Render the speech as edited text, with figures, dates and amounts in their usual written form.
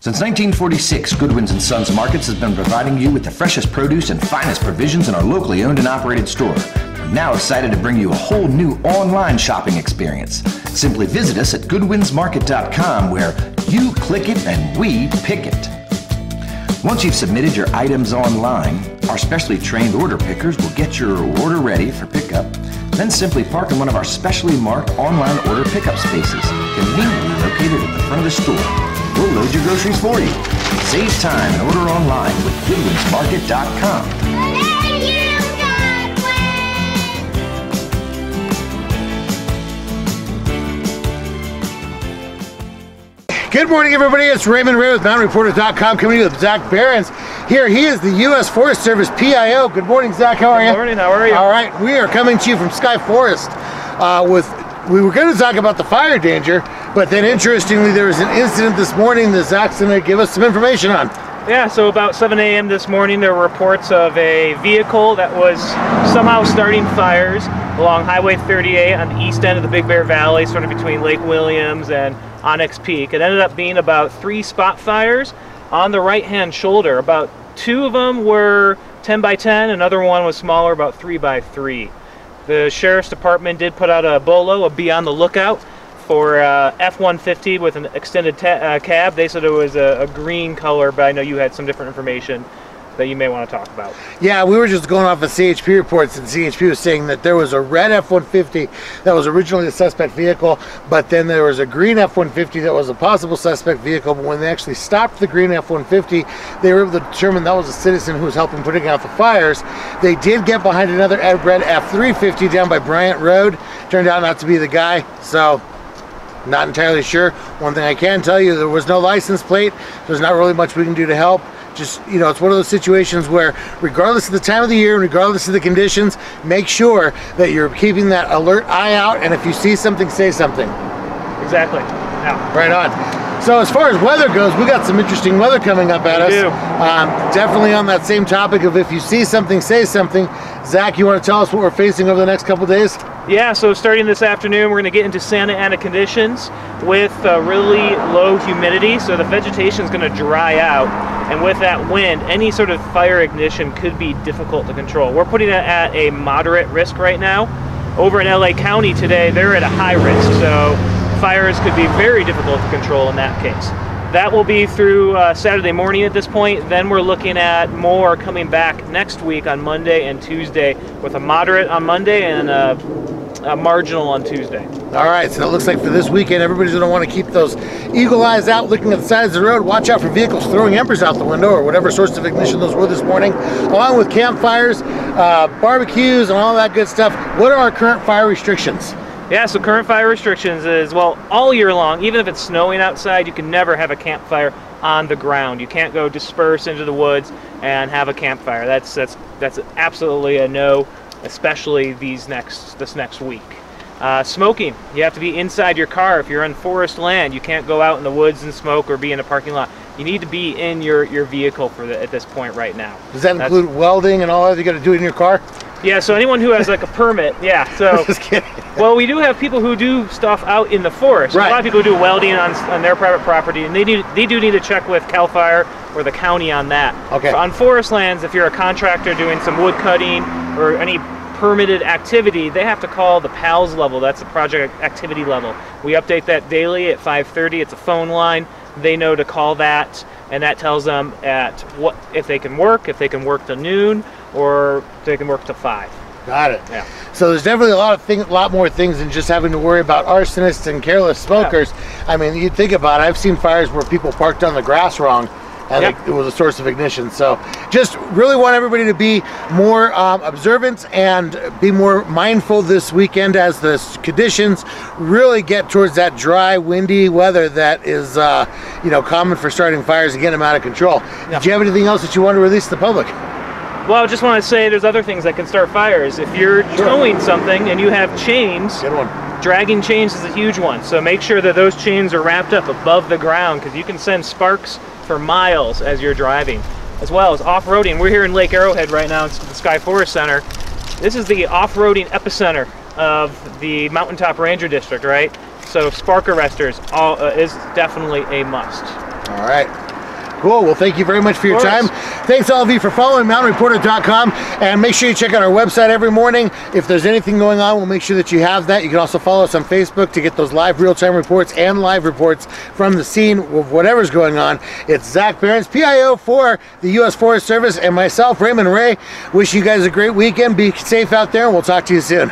Since 1946, Goodwins and Sons Markets has been providing you with the freshest produce and finest provisions in our locally owned and operated store. We're now excited to bring you a whole new online shopping experience. Simply visit us at goodwinsmarket.com, where you click it and we pick it. Once you've submitted your items online, our specially trained order pickers will get your order ready for pickup, then simply park in one of our specially marked online order pickup spaces, conveniently located at the front of the store. We'll load your groceries for you. Save time and order online with goodwinsmarket.com. Good morning, everybody. It's Raymond Ray with MountainReporter.com coming to you with Zach Behrens. Here, he is the U.S. Forest Service PIO. Good morning, Zach. How are you? Good morning. How are you? All right. We are coming to you from Sky Forest we were going to talk about the fire danger, but then interestingly, there was an incident this morning that Zach's going to give us some information on. Yeah, so about 7 a.m. this morning, there were reports of a vehicle that was somehow starting fires along Highway 38 on the east end of the Big Bear Valley, sort of between Lake Williams and Onyx Peak. It ended up being about 3 spot fires on the right-hand shoulder. About 2 of them were 10 by 10, another one was smaller, about 3 by 3. The Sheriff's Department did put out a BOLO, a be on the lookout, for F-150 with an extended cab. They said it was a green color, but I know you had some different information that you may want to talk about. Yeah, we were just going off of CHP reports, and CHP was saying that there was a red F-150 that was originally a suspect vehicle, but then there was a green F-150 that was a possible suspect vehicle. But when they actually stopped the green F-150, they were able to determine that was a citizen who was helping putting out the fires. They did get behind another red F-350 down by Bryant Road. Turned out not to be the guy, so not entirely sure. One thing I can tell you, there was no license plate. There's not really much we can do to help. Just, you know, it's one of those situations where regardless of the time of the year, regardless of the conditions, make sure that you're keeping that alert eye out, and if you see something, say something. Exactly. Yeah. Right on. So as far as weather goes, we got some interesting weather coming up at us. We do. Definitely on that same topic of if you see something, say something. Zach, you want to tell us what we're facing over the next couple days? Yeah, so starting this afternoon, we're going to get into Santa Ana conditions with really low humidity, so the vegetation is going to dry out, and with that wind, any sort of fire ignition could be difficult to control. We're putting it at a moderate risk right now. Over in LA County today, they're at a high risk, so fires could be very difficult to control in that case. That will be through Saturday morning at this point. Then we're looking at more coming back next week on Monday and Tuesday, with a moderate on Monday and a marginal on Tuesday. All right, so it looks like for this weekend, everybody's going to want to keep those eagle eyes out, looking at the sides of the road. Watch out for vehicles throwing embers out the window or whatever source of ignition those were this morning, along with campfires, barbecues, and all that good stuff. What are our current fire restrictions? Yeah, so current fire restrictions is, well, all year long, even if it's snowing outside, you can never have a campfire on the ground. You can't go disperse into the woods and have a campfire. That's absolutely a no, especially this next week. Smoking, you have to be inside your car. If you're on forest land, you can't go out in the woods and smoke or be in a parking lot. You need to be in your vehicle at this point right now. Does that include welding and all that you got to do in your car? Yeah, so anyone who has like a permit, yeah. So, just kidding. Well, we do have people who do stuff out in the forest. Right. A lot of people do welding on their private property, and they do need to check with CAL FIRE or the county on that. Okay. So on forest lands, if you're a contractor doing some wood cutting or any permitted activity, they have to call the PALS level. That's the project activity level. We update that daily at 5:30. It's a phone line. They know to call that, and that tells them if they can work to noon, or they can work to 5. Got it. Yeah. So there's definitely a lot more things than just having to worry about arsonists and careless smokers. Yeah. I mean, you think about it. I've seen fires where people parked on the grass wrong, and it was a source of ignition. So just really want everybody to be more observant and be more mindful this weekend as the conditions really get towards that dry, windy weather that is common for starting fires and getting them out of control. Yeah. Do you have anything else that you want to release to the public? Well, I just want to say there's other things that can start fires. If you're towing something and you have chains, good one. Dragging chains is a huge one. So make sure that those chains are wrapped up above the ground, because you can send sparks for miles as you're driving. As well as off-roading. We're here in Lake Arrowhead right now, it's the Sky Forest Center. This is the off-roading epicenter of the Mountaintop Ranger District, right? So spark arresters is definitely a must. All right. Cool. Well, thank you very much for your time. Thanks all of you for following mountainreporter.com, and make sure you check out our website every morning. If there's anything going on, we'll make sure that you have that. You can also follow us on Facebook to get those live real-time reports and live reports from the scene of whatever's going on. It's Zach Behrens, PIO for the U.S. Forest Service, and myself, Raymond Ray. Wish you guys a great weekend. Be safe out there, and we'll talk to you soon.